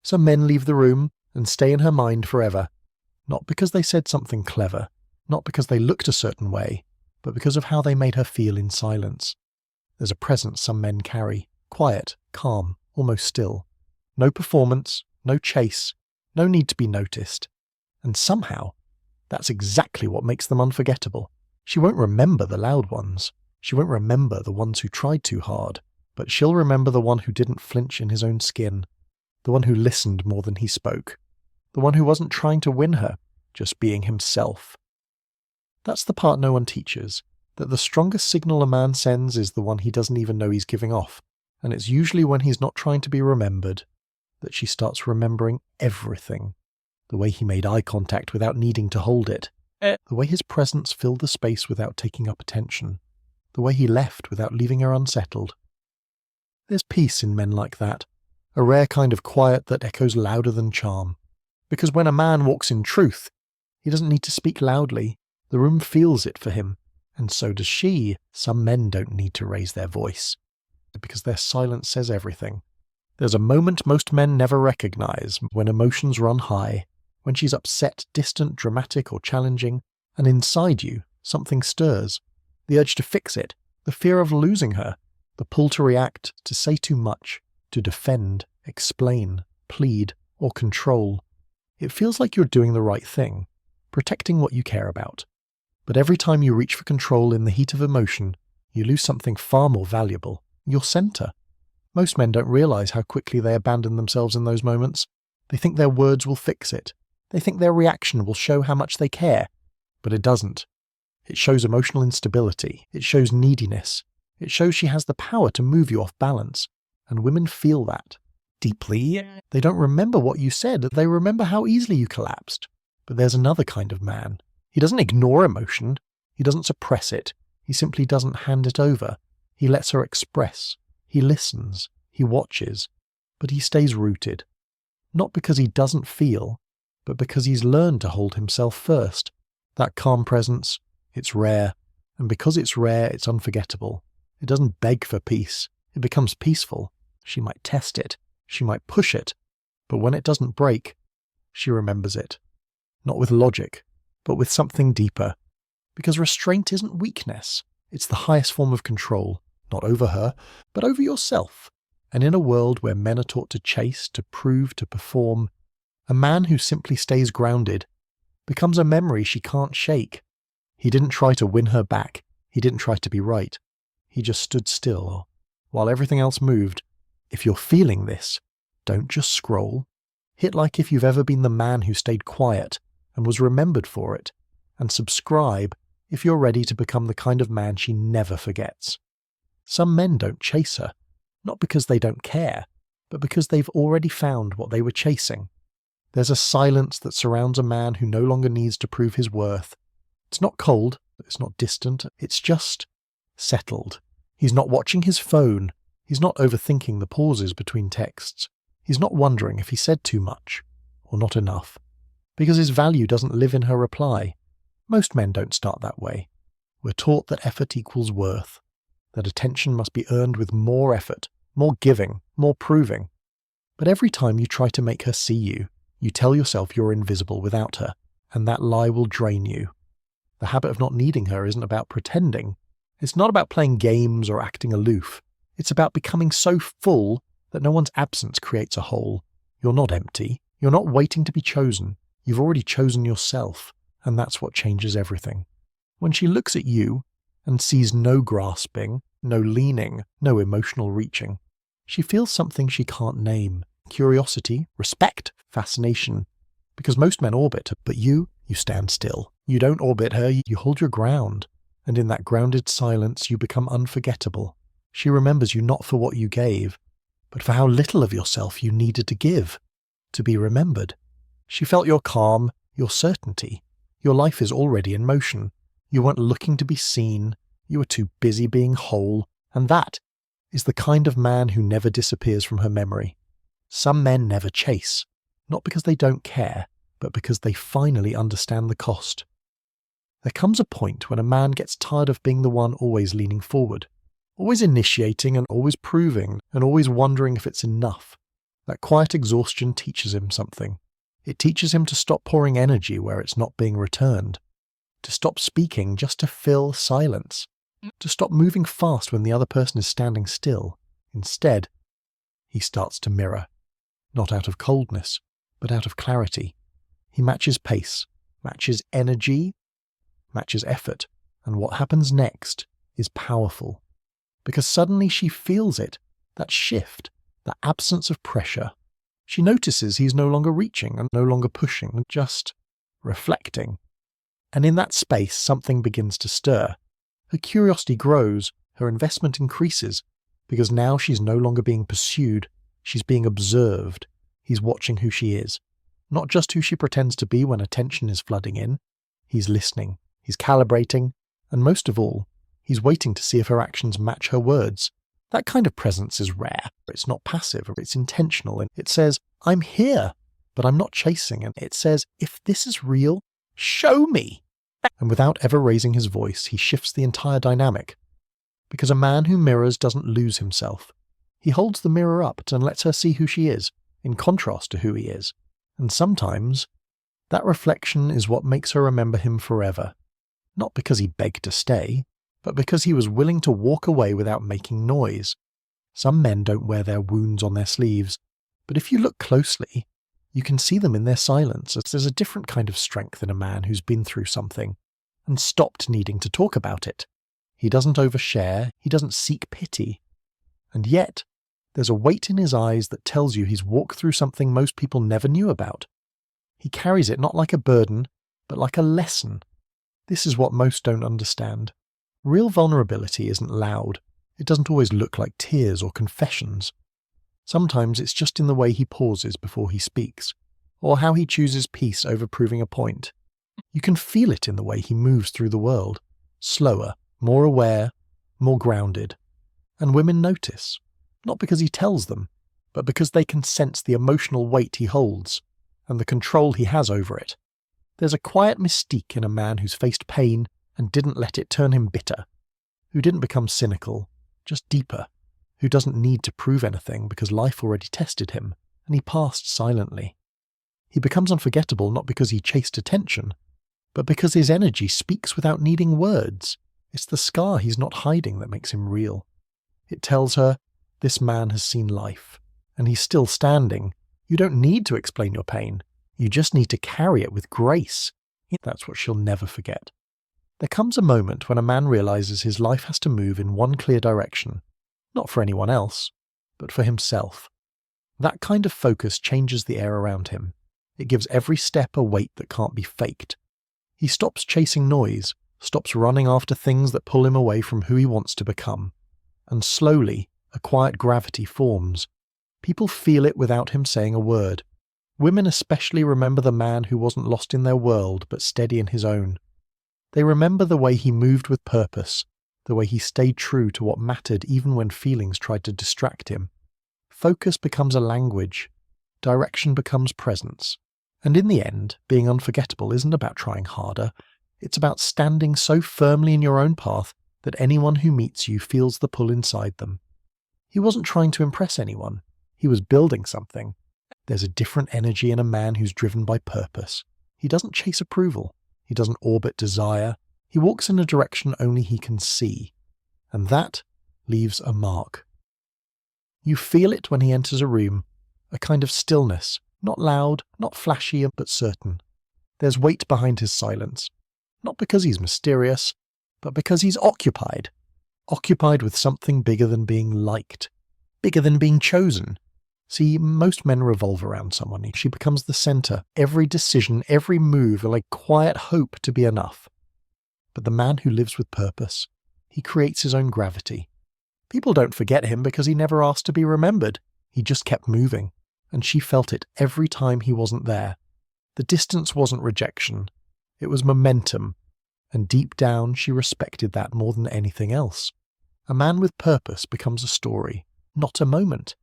Some men leave the room and stay in her mind forever, not because they said something clever, not because they looked a certain way, but because of how they made her feel in silence. There's a presence some men carry, quiet, calm, almost still. No performance, no chase, no need to be noticed. And somehow, that's exactly what makes them unforgettable. She won't remember the loud ones. She won't remember the ones who tried too hard, but she'll remember the one who didn't flinch in his own skin, the one who listened more than he spoke, the one who wasn't trying to win her, just being himself. That's the part no one teaches, that the strongest signal a man sends is the one he doesn't even know he's giving off, and it's usually when he's not trying to be remembered that she starts remembering everything. The way he made eye contact without needing to hold it, the way his presence filled the space without taking up attention, the way he left without leaving her unsettled. There's peace in men like that, a rare kind of quiet that echoes louder than charm. Because when a man walks in truth, he doesn't need to speak loudly. The room feels it for him, and so does she. Some men don't need to raise their voice, because their silence says everything. There's a moment most men never recognize, when emotions run high, when she's upset, distant, dramatic, or challenging, and inside you, something stirs. The urge to fix it, the fear of losing her, the pull to react, to say too much, to defend, explain, plead, or control. It feels like you're doing the right thing, protecting what you care about. But every time you reach for control in the heat of emotion, you lose something far more valuable, your center. Most men don't realize how quickly they abandon themselves in those moments. They think their words will fix it. They think their reaction will show how much they care. But it doesn't. It shows emotional instability. It shows neediness. It shows she has the power to move you off balance. And women feel that. Deeply. They don't remember what you said. They remember how easily you collapsed. But there's another kind of man. He doesn't ignore emotion. He doesn't suppress it. He simply doesn't hand it over. He lets her express. He listens. He watches. But he stays rooted. Not because he doesn't feel, but because he's learned to hold himself first. That calm presence, it's rare. And because it's rare, it's unforgettable. It doesn't beg for peace. It becomes peaceful. She might test it. She might push it. But when it doesn't break, she remembers it. Not with logic, but with something deeper. Because restraint isn't weakness. It's the highest form of control, not over her, but over yourself. And in a world where men are taught to chase, to prove, to perform, a man who simply stays grounded becomes a memory she can't shake. He didn't try to win her back. He didn't try to be right. He just stood still while everything else moved. If you're feeling this, don't just scroll. Hit like if you've ever been the man who stayed quiet and was remembered for it, and subscribe if you're ready to become the kind of man she never forgets. Some men don't chase her, not because they don't care, but because they've already found what they were chasing. There's a silence that surrounds a man who no longer needs to prove his worth. It's not cold, it's not distant, it's just settled. He's not watching his phone. He's not overthinking the pauses between texts. He's not wondering if he said too much or not enough, because his value doesn't live in her reply. Most men don't start that way. We're taught that effort equals worth, that attention must be earned with more effort, more giving, more proving. But every time you try to make her see you, you tell yourself you're invisible without her, and that lie will drain you. The habit of not needing her isn't about pretending. It's not about playing games or acting aloof. It's about becoming so full that no one's absence creates a hole. You're not empty. You're not waiting to be chosen. You've already chosen yourself, and that's what changes everything. When she looks at you and sees no grasping, no leaning, no emotional reaching, she feels something she can't name. Curiosity, respect, fascination. Because most men orbit her, but you stand still. You don't orbit her, you hold your ground. And in that grounded silence, you become unforgettable. She remembers you not for what you gave, but for how little of yourself you needed to give, to be remembered. She felt your calm, your certainty. Your life is already in motion. You weren't looking to be seen. You were too busy being whole. And that is the kind of man who never disappears from her memory. Some men never chase, not because they don't care, but because they finally understand the cost. There comes a point when a man gets tired of being the one always leaning forward, always initiating and always proving and always wondering if it's enough. That quiet exhaustion teaches him something. It teaches him to stop pouring energy where it's not being returned, to stop speaking just to fill silence, to stop moving fast when the other person is standing still. Instead, he starts to mirror, not out of coldness, but out of clarity. He matches pace, matches energy, matches effort, and what happens next is powerful. Because suddenly she feels it, that shift, that absence of pressure. She notices he's no longer reaching and no longer pushing, just reflecting. And in that space, something begins to stir. Her curiosity grows, her investment increases, because now she's no longer being pursued, she's being observed. He's watching who she is, not just who she pretends to be when attention is flooding in. He's listening, he's calibrating, and most of all, he's waiting to see if her actions match her words. That kind of presence is rare. It's not passive, it's intentional, and it says, I'm here, but I'm not chasing, and it says, if this is real, show me. And without ever raising his voice, he shifts the entire dynamic. Because a man who mirrors doesn't lose himself. He holds the mirror up and lets her see who she is, in contrast to who he is. And sometimes, that reflection is what makes her remember him forever. Not because he begged to stay, but because he was willing to walk away without making noise. Some men don't wear their wounds on their sleeves, but if you look closely, you can see them in their silence, as there's a different kind of strength in a man who's been through something and stopped needing to talk about it. He doesn't overshare, he doesn't seek pity. And yet, there's a weight in his eyes that tells you he's walked through something most people never knew about. He carries it not like a burden, but like a lesson. This is what most don't understand. Real vulnerability isn't loud. It doesn't always look like tears or confessions. Sometimes it's just in the way he pauses before he speaks, or how he chooses peace over proving a point. You can feel it in the way he moves through the world, slower, more aware, more grounded. And women notice, not because he tells them, but because they can sense the emotional weight he holds, and the control he has over it. There's a quiet mystique in a man who's faced pain and didn't let it turn him bitter, who didn't become cynical, just deeper, who doesn't need to prove anything because life already tested him, and he passed silently. He becomes unforgettable not because he chased attention, but because his energy speaks without needing words. It's the scar he's not hiding that makes him real. It tells her, this man has seen life, and he's still standing. You don't need to explain your pain. You just need to carry it with grace. That's what she'll never forget. There comes a moment when a man realizes his life has to move in one clear direction, not for anyone else, but for himself. That kind of focus changes the air around him. It gives every step a weight that can't be faked. He stops chasing noise, stops running after things that pull him away from who he wants to become. And slowly, a quiet gravity forms. People feel it without him saying a word. Women especially remember the man who wasn't lost in their world but steady in his own. They remember the way he moved with purpose, the way he stayed true to what mattered even when feelings tried to distract him. Focus becomes a language. Direction becomes presence. And in the end, being unforgettable isn't about trying harder. It's about standing so firmly in your own path that anyone who meets you feels the pull inside them. He wasn't trying to impress anyone. He was building something. There's a different energy in a man who's driven by purpose. He doesn't chase approval. He doesn't orbit desire. He walks in a direction only he can see. And that leaves a mark. You feel it when he enters a room, a kind of stillness, not loud, not flashy, but certain. There's weight behind his silence, not because he's mysterious, but because he's occupied with something bigger than being liked, bigger than being chosen. See, most men revolve around someone. She becomes the center. Every decision, every move, are like quiet hope to be enough. But the man who lives with purpose, he creates his own gravity. People don't forget him because he never asked to be remembered. He just kept moving, and she felt it every time he wasn't there. The distance wasn't rejection. It was momentum, and deep down she respected that more than anything else. A man with purpose becomes a story, not a moment.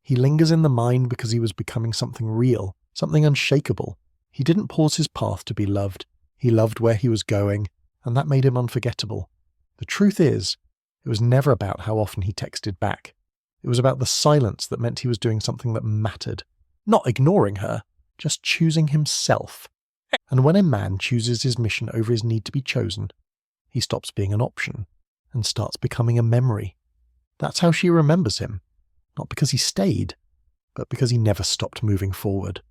He lingers in the mind because he was becoming something real, something unshakable. He didn't pause his path to be loved. He loved where he was going, and that made him unforgettable. The truth is, it was never about how often he texted back. It was about the silence that meant he was doing something that mattered. Not ignoring her, just choosing himself. And when a man chooses his mission over his need to be chosen, he stops being an option and starts becoming a memory. That's how she remembers him. Not because he stayed, but because he never stopped moving forward.